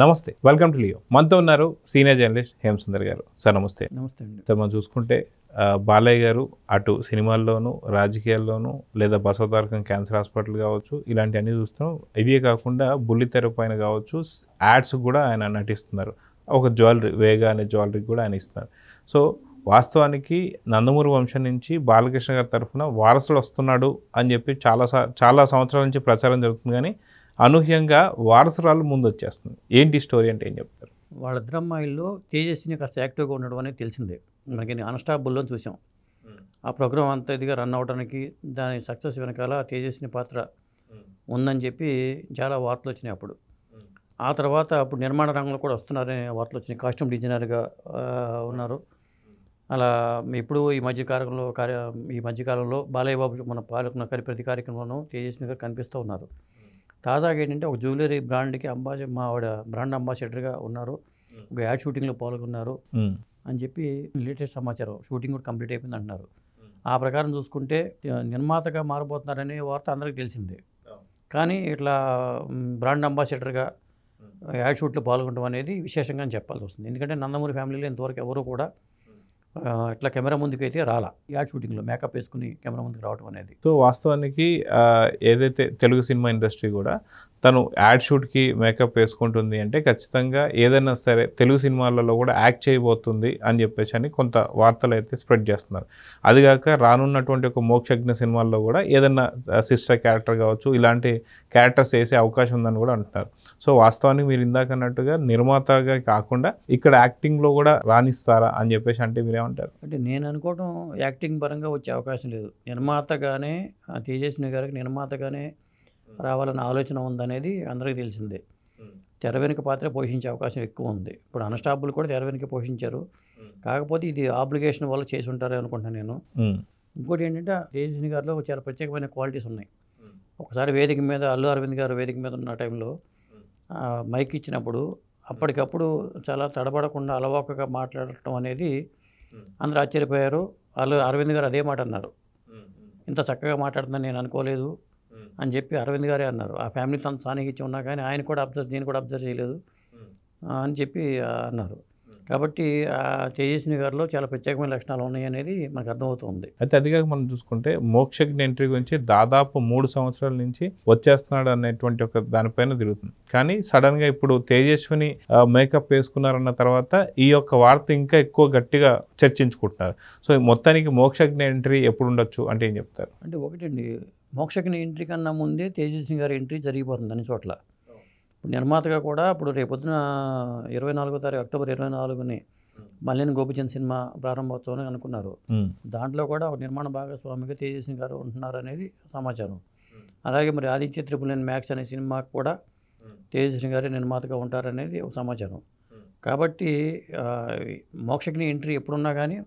నమస్తే, welcome to Leo. మనతో ఉన్నారు సీనియర్ జర్నలిస్ట్ హేమసుందర్ గారు. సార్ నమస్తే. నమస్తే అండి. సార్ మనం చూసుకుంటే బాలయ్య గారు అటు సినిమాల్లోనూ రాజకీయాల్లోనూ లేదా బసవతారకం క్యాన్సర్ హాస్పిటల్ కావచ్చు, ఇలాంటివన్నీ చూస్తున్నాం. ఇవే కాకుండా బుల్లితెర పైన కావచ్చు యాడ్స్ కూడా ఆయన నటిస్తున్నారు. ఒక జ్యువెలరీ వేగా అనే జ్యువెలరీ కూడా ఆయన ఇస్తున్నారు. సో వాస్తవానికి నందమూరి వంశం నుంచి బాలకృష్ణ గారి తరఫున వారసుడు వస్తున్నాడు అని చెప్పి చాలా సంవత్సరాల నుంచి ప్రచారం జరుగుతుంది. కానీ అనూహ్యంగా వారసురాలు ముందు వచ్చేస్తుంది. ఏంటి స్టోరీ అంటే ఏం చెప్తారు? వాళ్ళిద్దరు అమ్మాయిల్లో తేజస్విని కాస్త యాక్టివ్గా ఉండడం అనేది తెలిసిందే. మనకి అన్స్టాపుల్లో చూసాం. ఆ ప్రోగ్రామ్ అంతా ఇదిగా రన్ అవడానికి దాని సక్సెస్ వెనకాల తేజస్విని పాత్ర ఉందని చెప్పి చాలా వార్తలు వచ్చినాయి అప్పుడు. ఆ తర్వాత అప్పుడు నిర్మాణ రంగంలో కూడా వస్తున్నారనే వార్తలు వచ్చినాయి. కాస్ట్యూమ్ డిజైనర్గా ఉన్నారు. అలా ఇప్పుడు ఈ మధ్యకాలంలో బాలయ్య బాబు మన పాల్గొన్న ప్రతి కార్యక్రమంలోనూ తేజస్విని గారు కనిపిస్తూ ఉన్నారు. తాజాగా ఏంటంటే ఒక జ్యువెలరీ బ్రాండ్కి మా ఆవిడ బ్రాండ్ అంబాసిడర్గా ఉన్నారు. ఒక యాడ్ షూటింగ్లో పాల్గొన్నారు అని చెప్పి లేటెస్ట్ సమాచారం. షూటింగ్ కూడా కంప్లీట్ అయిపోయింది అంటున్నారు. ఆ ప్రకారం చూసుకుంటే నిర్మాతగా మారబోతున్నారనే వార్త అందరికీ తెలిసిందే. కానీ ఇట్లా బ్రాండ్ అంబాసిడర్గా యాడ్ షూట్లో పాల్గొనడం అనేది విశేషంగా చెప్పాల్సి వస్తుంది. ఎందుకంటే నందమూరి ఫ్యామిలీలో ఇంతవరకు ఎవరు కూడా ఇట్లా కెమెరా ముందుకు అయితే రాలా. యాడ్ షూటింగ్లో మేకప్ వేసుకుని కెమెరా ముందుకు రావడం అనేది. సో వాస్తవానికి ఏదైతే తెలుగు సినిమా ఇండస్ట్రీ కూడా తను యాడ్ షూట్కి మేకప్ వేసుకుంటుంది అంటే ఖచ్చితంగా ఏదైనా సరే తెలుగు సినిమాలలో కూడా యాక్ట్ చేయబోతుంది అని చెప్పేసి అని కొంత వార్తలు అయితే స్ప్రెడ్ చేస్తున్నారు. అదిగాక రానున్నటువంటి ఒక మోక్షజ్ఞ సినిమాల్లో కూడా ఏదైనా సిస్టర్ క్యారెక్టర్ కావచ్చు, ఇలాంటి క్యారెక్టర్స్ వేసే అవకాశం ఉందని కూడా అంటున్నారు. సో వాస్తవానికి మీరు ఇందాక అన్నట్టుగా నిర్మాతగా కాకుండా ఇక్కడ యాక్టింగ్లో కూడా రాణిస్తారా అని చెప్పేసి అంటే మీరేమంటారు? అంటే నేను అనుకోవడం యాక్టింగ్ పరంగా వచ్చే అవకాశం లేదు. నిర్మాతగానే తేజస్విని గారికి నిర్మాతగానే రావాలన్న ఆలోచన ఉందనేది అందరికీ తెలిసిందే. తెర వెనుక పాత్ర పోషించే అవకాశం ఎక్కువ ఉంది. ఇప్పుడు అన్స్టాపుల్ కూడా తెర వెనుక పోషించారు. కాకపోతే ఇది ఆబ్లిగేషన్ వల్ల చేసి ఉంటారు అనుకుంటాను నేను. ఇంకోటి ఏంటంటే తేజస్విని గారిలో చాలా ప్రత్యేకమైన క్వాలిటీస్ ఉన్నాయి. ఒకసారి వేదిక మీద అల్లు అరవింద్ గారు వేదిక మీద ఉన్న టైంలో మైక్ ఇచ్చినప్పుడు అప్పటికప్పుడు చాలా తడబడకుండా అలవాకగా మాట్లాడటం అనేది అందరూ ఆశ్చర్యపోయారు. అరవింద్ గారు అదే మాట అన్నారు. ఇంత చక్కగా మాట్లాడుతుందని నేను అనుకోలేదు అని చెప్పి అరవింద్ గారే అన్నారు. ఆ ఫ్యామిలీ తన సాన్నిహిత్యం ఉన్నా కానీ నేను కూడా అబ్జర్వ్ చేయలేదు అని చెప్పి అన్నారు. కాబట్టి తేజస్విని గారిలో చాలా ప్రత్యేకమైన లక్షణాలు ఉన్నాయి అనేది మనకు అర్థమవుతుంది. అయితే అదిగా మనం చూసుకుంటే మోక్షజ్ఞ ఎంట్రీ గురించి దాదాపు 3 సంవత్సరాల నుంచి వచ్చేస్తున్నాడు అనేటువంటి ఒక దానిపైన తిరుగుతుంది. కానీ సడన్గా ఇప్పుడు తేజస్విని మేకప్ వేసుకున్నారన్న తర్వాత ఈ యొక్క వార్త ఇంకా ఎక్కువ గట్టిగా చర్చించుకుంటున్నారు. సో మొత్తానికి మోక్షజ్ఞ ఎంట్రీ ఎప్పుడు ఉండొచ్చు అంటే ఏం చెప్తారు? అంటే ఒకటండి, మోక్షజ్ఞ ఎంట్రీ కన్నా ముందే తేజస్విని గారి ఎంట్రీ జరిగిపోతుంది అన్ని చోట్ల. ఇప్పుడు నిర్మాతగా కూడా ఇప్పుడు రేపొద్దున 24వ తారీఖు అక్టోబర్ 24ని మల్లేని గోపిచంద్ సినిమా ప్రారంభోత్సవం అనుకున్నారు. దాంట్లో కూడా ఒక నిర్మాణ భాగస్వామిగా తేజస్విని గారు ఉంటున్నారు అనేది సమాచారం. అలాగే మరి ఆదిత్య త్రిపుల్9 మ్యాక్స్ అనే సినిమాకు కూడా తేజస్విని గారి నిర్మాతగా ఉంటారనేది ఒక సమాచారం. కాబట్టి మోక్షజ్ఞ ఎంట్రీ ఎప్పుడున్నా కానీ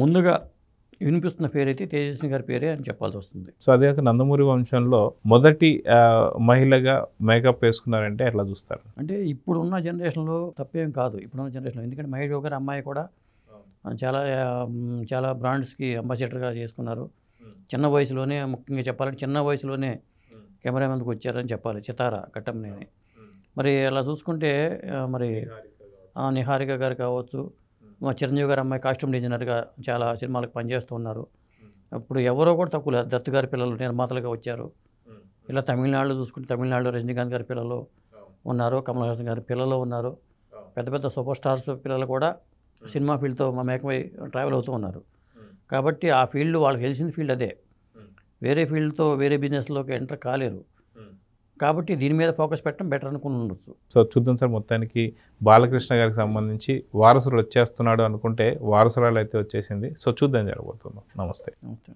ముందుగా వినిపిస్తున్న పేరైతే తేజస్విని గారి పేరే అని చెప్పాల్సి వస్తుంది. సో అదే నందమూరి వంశంలో మొదటి మహిళగా మేకప్ వేసుకున్నారంటే ఎట్లా చూస్తారు? అంటే ఇప్పుడున్న జనరేషన్లో తప్పేం కాదు. ఇప్పుడున్న జనరేషన్లో ఎందుకంటే మహేష్ బాబు గారి అమ్మాయి కూడా చాలా బ్రాండ్స్కి అంబాసిడర్గా చేసుకున్నారు. చిన్న వయసులోనే, ముఖ్యంగా చెప్పాలంటే చిన్న వయసులోనే కెమెరా ముందుకు వచ్చారని చెప్పాలి. చితారా కట్టంనేని. మరి అలా చూసుకుంటే మరి నిహారిక గారు కావచ్చు, మా చిరంజీవి గారి అమ్మాయి కాస్ట్యూమ్ డిజైనర్గా చాలా సినిమాలకు పనిచేస్తూ ఉన్నారు. ఇప్పుడు ఎవరో కూడా తక్కువ లేదు. దత్తు గారి పిల్లలు నిర్మాతలుగా వచ్చారు. ఇలా తమిళనాడులో చూసుకుంటే తమిళనాడులో రజనీకాంత్ గారి పిల్లలు ఉన్నారు, కమల్ హాసన్ గారి పిల్లలు ఉన్నారు. పెద్ద పెద్ద సూపర్ స్టార్స్ పిల్లలు కూడా సినిమా ఫీల్డ్తో మేకమై ట్రావెల్ అవుతూ ఉన్నారు. కాబట్టి ఆ ఫీల్డ్ వాళ్ళకి తెలిసిన ఫీల్డ్ అదే. వేరే ఫీల్డ్తో వేరే బిజినెస్లోకి ఎంటర్ కాలేరు. కాబట్టి దీని మీద ఫోకస్ పెట్టడం బెటర్ అనుకుని ఉండొచ్చు. సో చూద్దాం సార్, మొత్తానికి బాలకృష్ణ గారికి సంబంధించి వారసుడు వచ్చేస్తున్నాడు అనుకుంటే వారసురాలు అయితే వచ్చేసింది. సో చూద్దాం జరగబోతున్నాం. నమస్తే. నమస్తే.